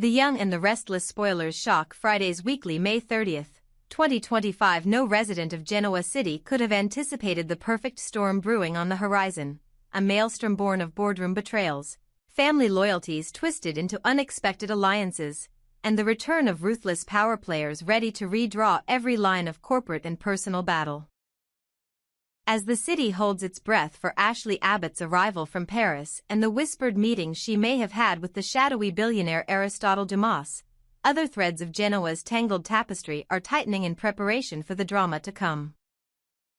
The Young and the Restless spoilers shock Friday's weekly May 30th, 2025. No resident of Genoa City could have anticipated the perfect storm brewing on the horizon, a maelstrom born of boardroom betrayals, family loyalties twisted into unexpected alliances, and the return of ruthless power players ready to redraw every line of corporate and personal battle. As the city holds its breath for Ashley Abbott's arrival from Paris and the whispered meeting she may have had with the shadowy billionaire Aristotle Dumas, other threads of Genoa's tangled tapestry are tightening in preparation for the drama to come.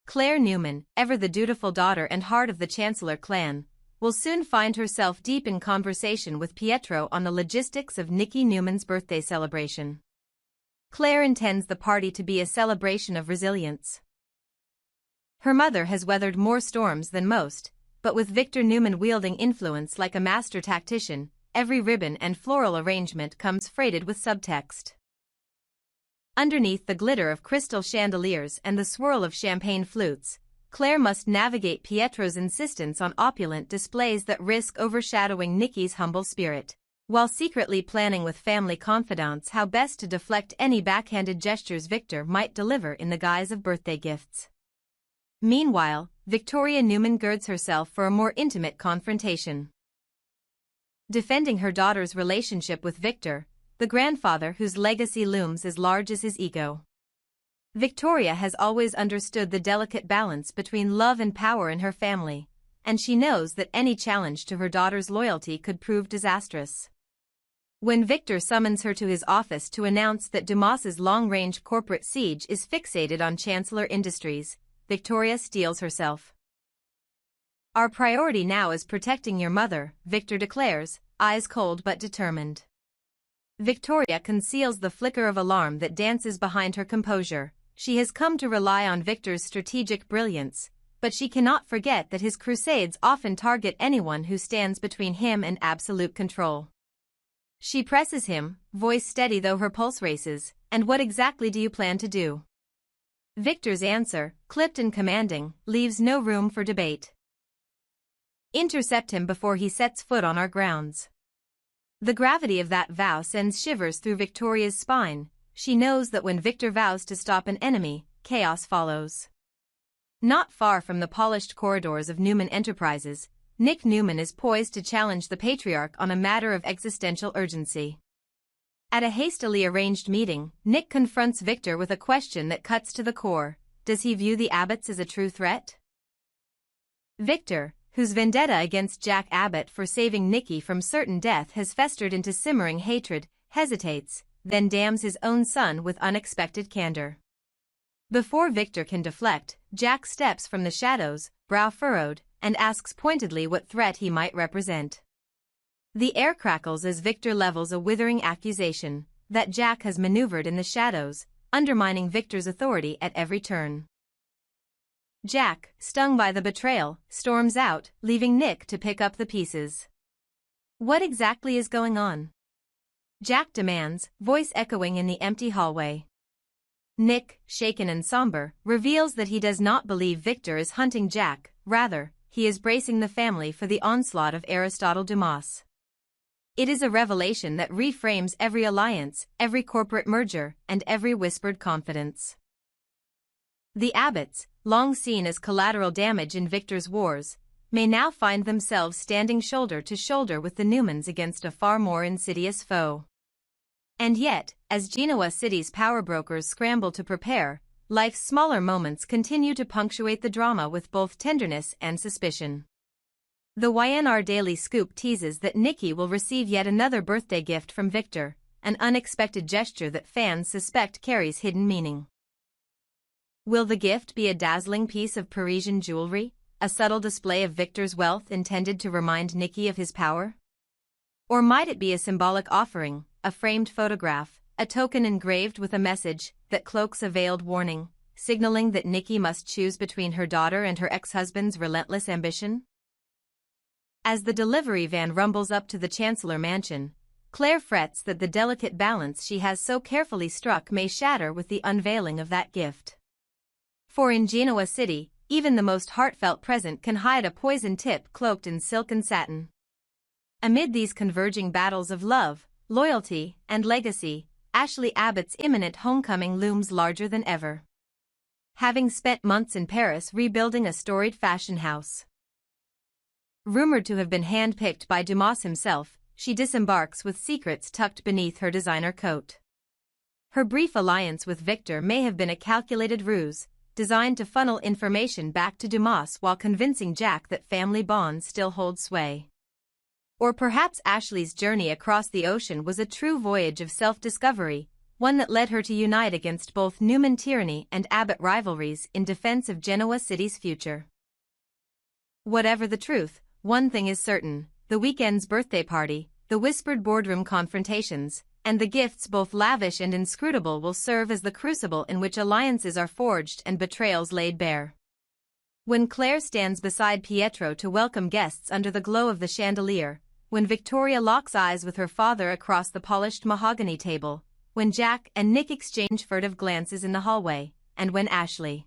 Claire Newman, ever the dutiful daughter and heart of the Chancellor clan, will soon find herself deep in conversation with Pietro on the logistics of Nikki Newman's birthday celebration. Claire intends the party to be a celebration of resilience. Her mother has weathered more storms than most, but with Victor Newman wielding influence like a master tactician, every ribbon and floral arrangement comes freighted with subtext. Underneath the glitter of crystal chandeliers and the swirl of champagne flutes, Claire must navigate Pietro's insistence on opulent displays that risk overshadowing Nikki's humble spirit, while secretly planning with family confidants how best to deflect any backhanded gestures Victor might deliver in the guise of birthday gifts. Meanwhile, Victoria Newman girds herself for a more intimate confrontation. Defending her daughter's relationship with Victor, the grandfather whose legacy looms as large as his ego. Victoria has always understood the delicate balance between love and power in her family, and she knows that any challenge to her daughter's loyalty could prove disastrous. When Victor summons her to his office to announce that Dumas's long-range corporate siege is fixated on Chancellor Industries, Victoria steels herself. "Our priority now is protecting your mother," Victor declares, eyes cold but determined. Victoria conceals the flicker of alarm that dances behind her composure. She has come to rely on Victor's strategic brilliance, but she cannot forget that his crusades often target anyone who stands between him and absolute control. She presses him, voice steady though her pulse races, "And what exactly do you plan to do?" Victor's answer, clipped and commanding, leaves no room for debate. "Intercept him before he sets foot on our grounds." The gravity of that vow sends shivers through Victoria's spine. She knows that when Victor vows to stop an enemy, chaos follows. Not far from the polished corridors of Newman Enterprises, Nick Newman is poised to challenge the patriarch on a matter of existential urgency. At a hastily arranged meeting, Nick confronts Victor with a question that cuts to the core: does he view the Abbotts as a true threat? Victor, whose vendetta against Jack Abbott for saving Nikki from certain death has festered into simmering hatred, hesitates, then damns his own son with unexpected candor. Before Victor can deflect, Jack steps from the shadows, brow furrowed, and asks pointedly what threat he might represent. The air crackles as Victor levels a withering accusation that Jack has maneuvered in the shadows, undermining Victor's authority at every turn. Jack, stung by the betrayal, storms out, leaving Nick to pick up the pieces. "What exactly is going on?" Jack demands, voice echoing in the empty hallway. Nick, shaken and somber, reveals that he does not believe Victor is hunting Jack, rather, he is bracing the family for the onslaught of Aristotle Dumas. It is a revelation that reframes every alliance, every corporate merger, and every whispered confidence. The Abbotts, long seen as collateral damage in Victor's wars, may now find themselves standing shoulder to shoulder with the Newmans against a far more insidious foe. And yet, as Genoa City's power brokers scramble to prepare, life's smaller moments continue to punctuate the drama with both tenderness and suspicion. The YNR Daily Scoop teases that Nikki will receive yet another birthday gift from Victor, an unexpected gesture that fans suspect carries hidden meaning. Will the gift be a dazzling piece of Parisian jewelry, a subtle display of Victor's wealth intended to remind Nikki of his power? Or might it be a symbolic offering, a framed photograph, a token engraved with a message that cloaks a veiled warning, signaling that Nikki must choose between her daughter and her ex-husband's relentless ambition? As the delivery van rumbles up to the Chancellor mansion, Claire frets that the delicate balance she has so carefully struck may shatter with the unveiling of that gift. For in Genoa City, even the most heartfelt present can hide a poison tip cloaked in silk and satin. Amid these converging battles of love, loyalty, and legacy, Ashley Abbott's imminent homecoming looms larger than ever. Having spent months in Paris rebuilding a storied fashion house, rumored to have been handpicked by Dumas himself, she disembarks with secrets tucked beneath her designer coat. Her brief alliance with Victor may have been a calculated ruse, designed to funnel information back to Dumas while convincing Jack that family bonds still hold sway. Or perhaps Ashley's journey across the ocean was a true voyage of self-discovery, one that led her to unite against both Newman tyranny and Abbott rivalries in defense of Genoa City's future. Whatever the truth, one thing is certain: the weekend's birthday party, the whispered boardroom confrontations, and the gifts both lavish and inscrutable will serve as the crucible in which alliances are forged and betrayals laid bare. When Claire stands beside Pietro to welcome guests under the glow of the chandelier, when Victoria locks eyes with her father across the polished mahogany table, when Jack and Nick exchange furtive glances in the hallway, and when Ashley,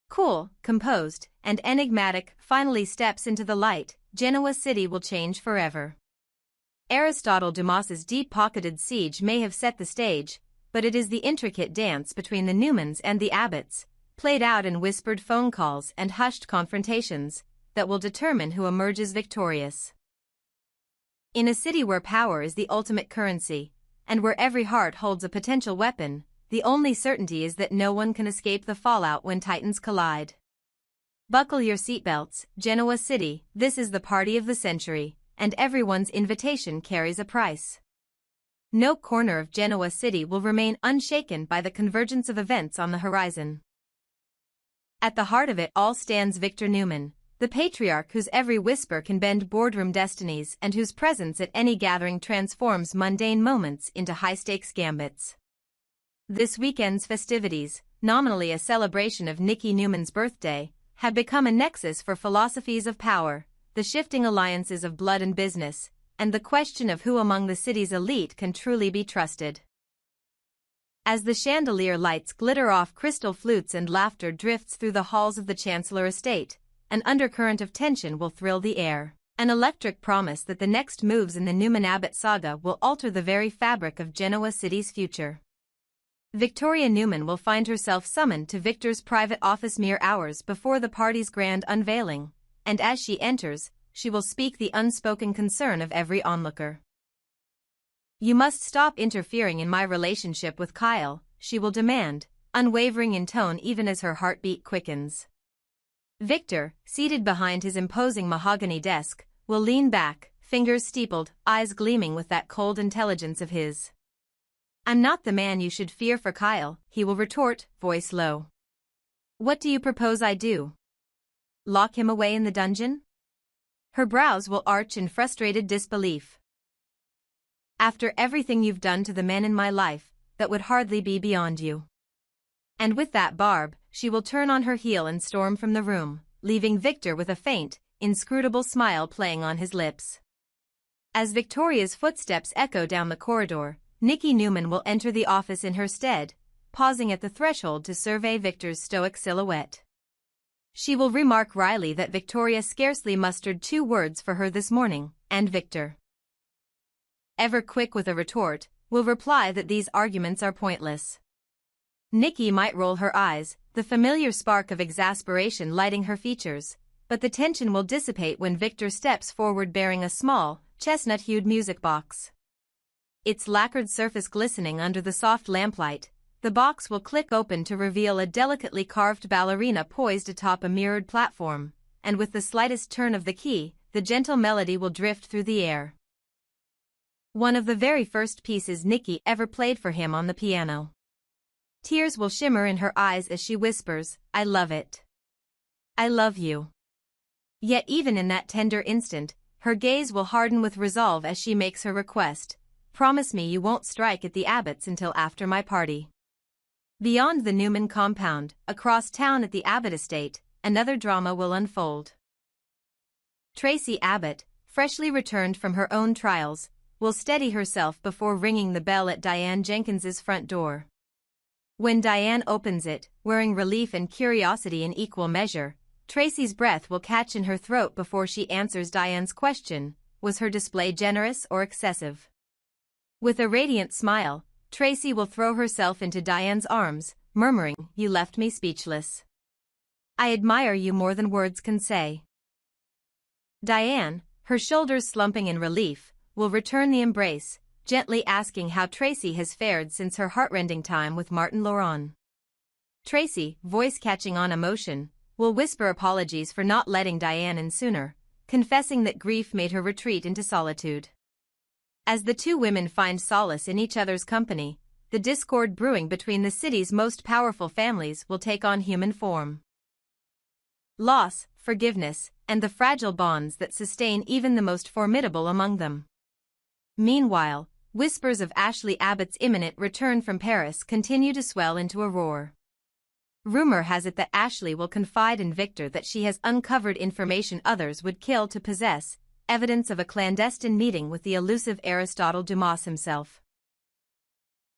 cool, composed, and enigmatic, finally steps into the light, Genoa City will change forever. Aristotle Dumas's deep-pocketed siege may have set the stage, but it is the intricate dance between the Newmans and the Abbotts, played out in whispered phone calls and hushed confrontations, that will determine who emerges victorious. In a city where power is the ultimate currency, and where every heart holds a potential weapon, the only certainty is that no one can escape the fallout when titans collide. Buckle your seatbelts, Genoa City, this is the party of the century, and everyone's invitation carries a price. No corner of Genoa City will remain unshaken by the convergence of events on the horizon. At the heart of it all stands Victor Newman, the patriarch whose every whisper can bend boardroom destinies and whose presence at any gathering transforms mundane moments into high-stakes gambits. This weekend's festivities, nominally a celebration of Nikki Newman's birthday, have become a nexus for philosophies of power, the shifting alliances of blood and business, and the question of who among the city's elite can truly be trusted. As the chandelier lights glitter off crystal flutes and laughter drifts through the halls of the Chancellor Estate, an undercurrent of tension will thrill the air, an electric promise that the next moves in the Newman-Abbott saga will alter the very fabric of Genoa City's future. Victoria Newman will find herself summoned to Victor's private office mere hours before the party's grand unveiling, and as she enters, she will speak the unspoken concern of every onlooker. "You must stop interfering in my relationship with Kyle," she will demand, unwavering in tone even as her heartbeat quickens. Victor, seated behind his imposing mahogany desk, will lean back, fingers steepled, eyes gleaming with that cold intelligence of his. "I'm not the man you should fear for Kyle," he will retort, voice low. "What do you propose I do? Lock him away in the dungeon?" Her brows will arch in frustrated disbelief. "After everything you've done to the men in my life, that would hardly be beyond you." And with that barb, she will turn on her heel and storm from the room, leaving Victor with a faint, inscrutable smile playing on his lips. As Victoria's footsteps echo down the corridor, Nikki Newman will enter the office in her stead, pausing at the threshold to survey Victor's stoic silhouette. She will remark wryly that Victoria scarcely mustered 2 words for her this morning, and Victor, ever quick with a retort, will reply that these arguments are pointless. Nikki might roll her eyes, the familiar spark of exasperation lighting her features, but the tension will dissipate when Victor steps forward bearing a small, chestnut-hued music box. Its lacquered surface glistening under the soft lamplight, the box will click open to reveal a delicately carved ballerina poised atop a mirrored platform, and with the slightest turn of the key, the gentle melody will drift through the air. One of the very first pieces Nikki ever played for him on the piano. Tears will shimmer in her eyes as she whispers, "I love it. I love you." Yet even in that tender instant, her gaze will harden with resolve as she makes her request, "Promise me you won't strike at the Abbotts until after my party." Beyond the Newman compound, across town at the Abbott estate, another drama will unfold. Tracy Abbott, freshly returned from her own trials, will steady herself before ringing the bell at Diane Jenkins's front door. When Diane opens it, wearing relief and curiosity in equal measure, Tracy's breath will catch in her throat before she answers Diane's question, was her display generous or excessive? With a radiant smile, Tracy will throw herself into Diane's arms, murmuring, "You left me speechless. I admire you more than words can say." Diane, her shoulders slumping in relief, will return the embrace, gently asking how Tracy has fared since her heartrending time with Martin Laurent. Tracy, voice catching on emotion, will whisper apologies for not letting Diane in sooner, confessing that grief made her retreat into solitude. As the two women find solace in each other's company, the discord brewing between the city's most powerful families will take on human form. Loss, forgiveness, and the fragile bonds that sustain even the most formidable among them. Meanwhile, whispers of Ashley Abbott's imminent return from Paris continue to swell into a roar. Rumor has it that Ashley will confide in Victor that she has uncovered information others would kill to possess, evidence of a clandestine meeting with the elusive Aristotle Dumas himself.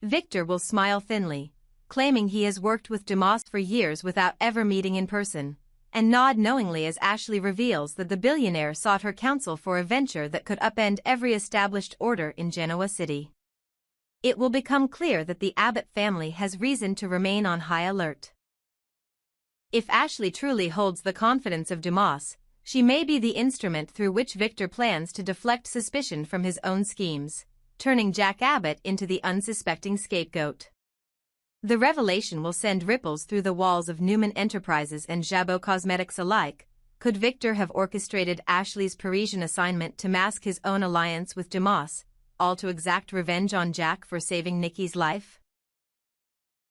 Victor will smile thinly, claiming he has worked with Dumas for years without ever meeting in person, and nod knowingly as Ashley reveals that the billionaire sought her counsel for a venture that could upend every established order in Genoa City. It will become clear that the Abbott family has reason to remain on high alert. If Ashley truly holds the confidence of Dumas, she may be the instrument through which Victor plans to deflect suspicion from his own schemes, turning Jack Abbott into the unsuspecting scapegoat. The revelation will send ripples through the walls of Newman Enterprises and Jabot Cosmetics alike. Could Victor have orchestrated Ashley's Parisian assignment to mask his own alliance with Dumas, all to exact revenge on Jack for saving Nikki's life?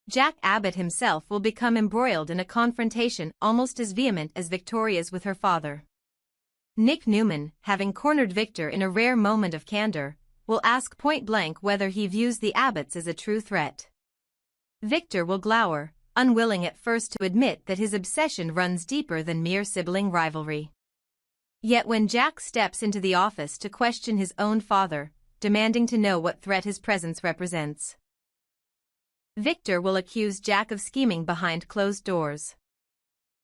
Jack Abbott himself will become embroiled in a confrontation almost as vehement as Victoria's with her father. Nick Newman, having cornered Victor in a rare moment of candor, will ask point-blank whether he views the Abbotts as a true threat. Victor will glower, unwilling at first to admit that his obsession runs deeper than mere sibling rivalry. Yet when Jack steps into the office to question his own father, demanding to know what threat his presence represents, Victor will accuse Jack of scheming behind closed doors.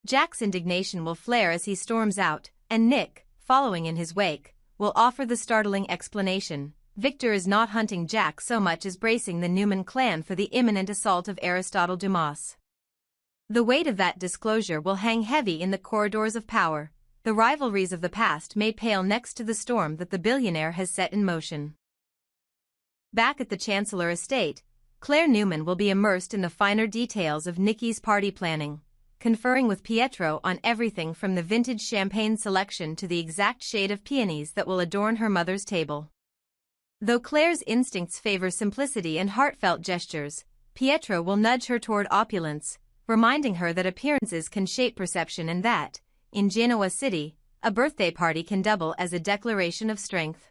Jack's indignation will flare as he storms out, and Nick, following in his wake, will offer the startling explanation: Victor is not hunting Jack so much as bracing the Newman clan for the imminent assault of Aristotle Dumas. The weight of that disclosure will hang heavy in the corridors of power. The rivalries of the past may pale next to the storm that the billionaire has set in motion. Back at the Chancellor estate, Claire Newman will be immersed in the finer details of Nikki's party planning, conferring with Pietro on everything from the vintage champagne selection to the exact shade of peonies that will adorn her mother's table. Though Claire's instincts favor simplicity and heartfelt gestures, Pietro will nudge her toward opulence, reminding her that appearances can shape perception and that, in Genoa City, a birthday party can double as a declaration of strength.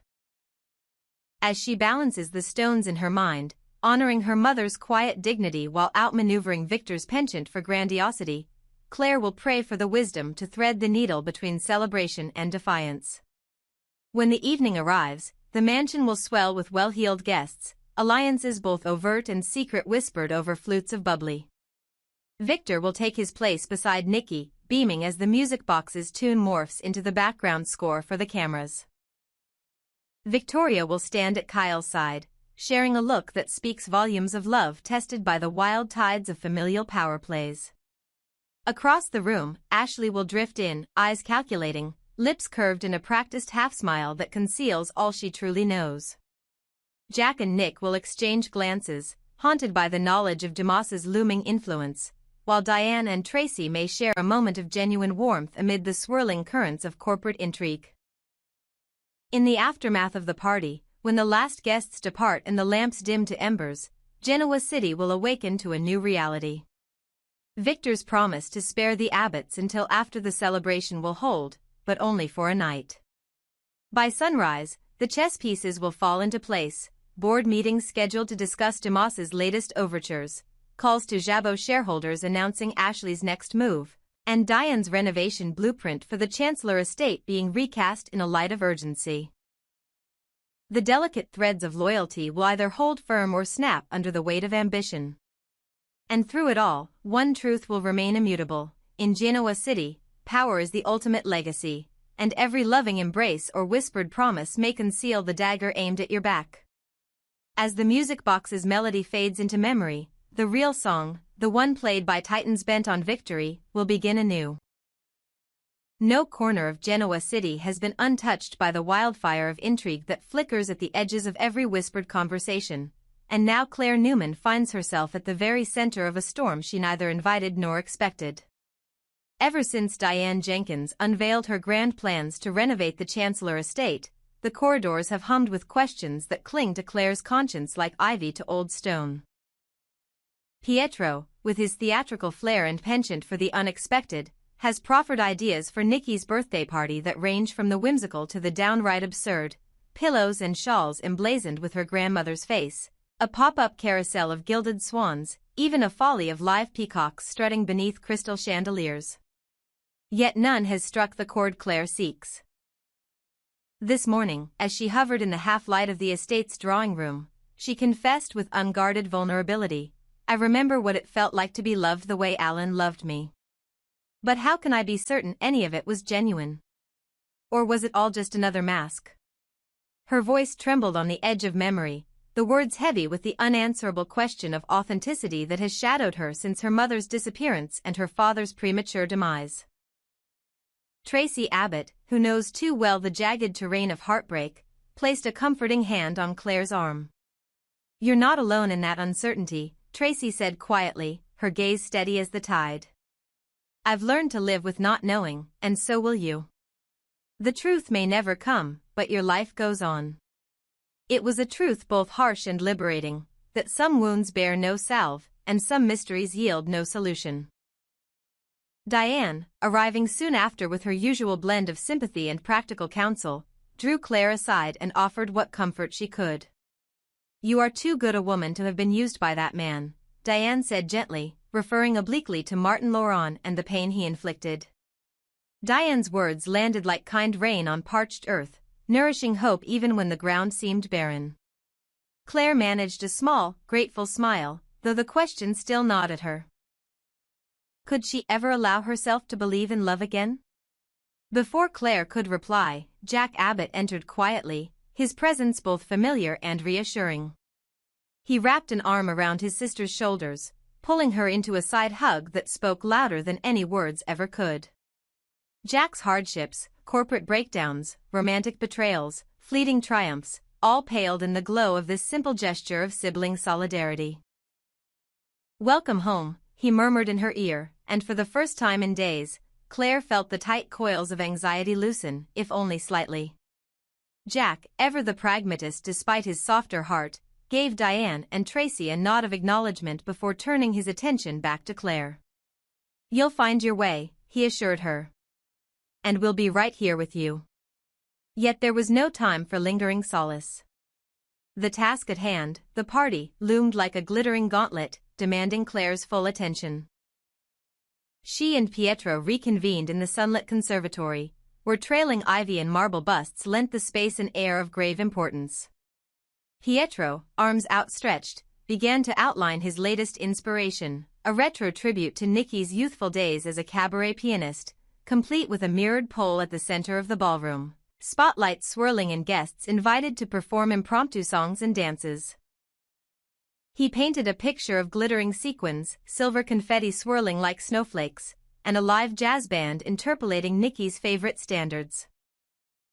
As she balances the stones in her mind, honoring her mother's quiet dignity while outmaneuvering Victor's penchant for grandiosity, Claire will pray for the wisdom to thread the needle between celebration and defiance. When the evening arrives, the mansion will swell with well-heeled guests, alliances both overt and secret whispered over flutes of bubbly. Victor will take his place beside Nikki, beaming as the music box's tune morphs into the background score for the cameras. Victoria will stand at Kyle's side, sharing a look that speaks volumes of love tested by the wild tides of familial power plays. Across the room, Ashley will drift in, eyes calculating, lips curved in a practiced half-smile that conceals all she truly knows. Jack and Nick will exchange glances, haunted by the knowledge of Dumas's looming influence, while Diane and Tracy may share a moment of genuine warmth amid the swirling currents of corporate intrigue. In the aftermath of the party, when the last guests depart and the lamps dim to embers, Genoa City will awaken to a new reality. Victor's promise to spare the Abbotts until after the celebration will hold, but only for a night. By sunrise, the chess pieces will fall into place, board meetings scheduled to discuss Dumas's latest overtures, calls to Jabot shareholders announcing Ashley's next move, and Diane's renovation blueprint for the Chancellor estate being recast in a light of urgency. The delicate threads of loyalty will either hold firm or snap under the weight of ambition. And through it all, one truth will remain immutable: in Genoa City, power is the ultimate legacy, and every loving embrace or whispered promise may conceal the dagger aimed at your back. As the music box's melody fades into memory, the real song, the one played by titans bent on victory, will begin anew. No corner of Genoa City has been untouched by the wildfire of intrigue that flickers at the edges of every whispered conversation, and now Claire Newman finds herself at the very center of a storm she neither invited nor expected. Ever since Diane Jenkins unveiled her grand plans to renovate the Chancellor estate, the corridors have hummed with questions that cling to Claire's conscience like ivy to old stone. Pietro, with his theatrical flair and penchant for the unexpected, has proffered ideas for Nikki's birthday party that range from the whimsical to the downright absurd: pillows and shawls emblazoned with her grandmother's face, a pop-up carousel of gilded swans, even a folly of live peacocks strutting beneath crystal chandeliers. Yet none has struck the chord Claire seeks. This morning, as she hovered in the half-light of the estate's drawing room, she confessed with unguarded vulnerability, "I remember what it felt like to be loved the way Alan loved me. But how can I be certain any of it was genuine? Or was it all just another mask?" Her voice trembled on the edge of memory, the words heavy with the unanswerable question of authenticity that has shadowed her since her mother's disappearance and her father's premature demise. Tracy Abbott, who knows too well the jagged terrain of heartbreak, placed a comforting hand on Claire's arm. "You're not alone in that uncertainty," Tracy said quietly, her gaze steady as the tide. "I've learned to live with not knowing, and so will you. The truth may never come, but your life goes on." It was a truth both harsh and liberating, that some wounds bear no salve, and some mysteries yield no solution. Diane, arriving soon after with her usual blend of sympathy and practical counsel, drew Claire aside and offered what comfort she could. "You are too good a woman to have been used by that man," Diane said gently, referring obliquely to Martin Laurent and the pain he inflicted. Diane's words landed like kind rain on parched earth, nourishing hope even when the ground seemed barren. Claire managed a small, grateful smile, though the question still gnawed at her. Could she ever allow herself to believe in love again? Before Claire could reply, Jack Abbott entered quietly, his presence both familiar and reassuring. He wrapped an arm around his sister's shoulders, pulling her into a side hug that spoke louder than any words ever could. Jack's hardships, corporate breakdowns, romantic betrayals, fleeting triumphs, all paled in the glow of this simple gesture of sibling solidarity. "Welcome home," he murmured in her ear, and for the first time in days, Claire felt the tight coils of anxiety loosen, if only slightly. Jack, ever the pragmatist despite his softer heart, gave Diane and Tracy a nod of acknowledgement before turning his attention back to Claire. "You'll find your way," he assured her. "And we'll be right here with you." Yet there was no time for lingering solace. The task at hand, the party, loomed like a glittering gauntlet, demanding Claire's full attention. She and Pietro reconvened in the sunlit conservatory, where trailing ivy and marble busts lent the space an air of grave importance. Pietro, arms outstretched, began to outline his latest inspiration, a retro tribute to Nikki's youthful days as a cabaret pianist, complete with a mirrored pole at the center of the ballroom, spotlights swirling and guests invited to perform impromptu songs and dances. He painted a picture of glittering sequins, silver confetti swirling like snowflakes, and a live jazz band interpolating Nikki's favorite standards.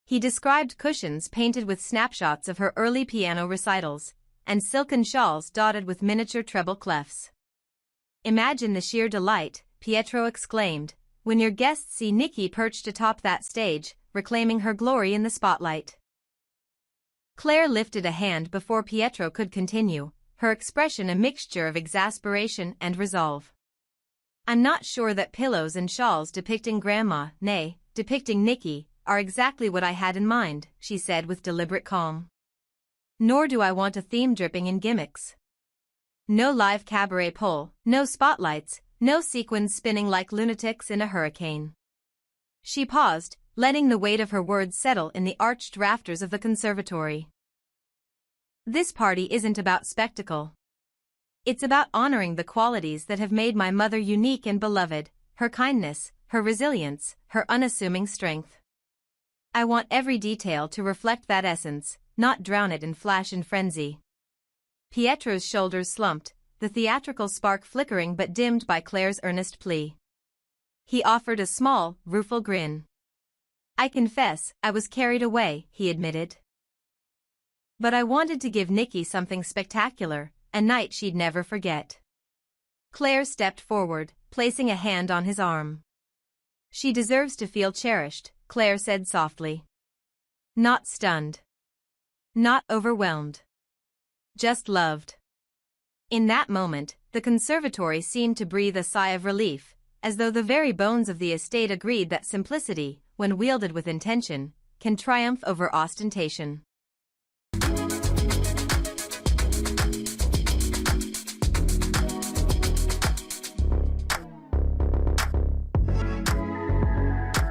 He described cushions painted with snapshots of her early piano recitals, and silken shawls dotted with miniature treble clefs. "Imagine the sheer delight," Pietro exclaimed, "when your guests see Nikki perched atop that stage, reclaiming her glory in the spotlight." Claire lifted a hand before Pietro could continue, her expression a mixture of exasperation and resolve. "I'm not sure that pillows and shawls depicting Grandma, nay, depicting Nikki, are exactly what I had in mind," she said with deliberate calm. "Nor do I want a theme dripping in gimmicks. No live cabaret pole, no spotlights, no sequins spinning like lunatics in a hurricane." She paused, letting the weight of her words settle in the arched rafters of the conservatory. "This party isn't about spectacle. It's about honoring the qualities that have made my mother unique and beloved, her kindness, her resilience, her unassuming strength. I want every detail to reflect that essence, not drown it in flash and frenzy." Pietro's shoulders slumped, the theatrical spark flickering but dimmed by Claire's earnest plea. He offered a small, rueful grin. I confess, I was carried away, he admitted. But I wanted to give Nikki something spectacular, a night she'd never forget. Claire stepped forward, placing a hand on his arm. She deserves to feel cherished, Claire said softly. Not stunned. Not overwhelmed. Just loved. In that moment, the conservatory seemed to breathe a sigh of relief, as though the very bones of the estate agreed that simplicity, when wielded with intention, can triumph over ostentation.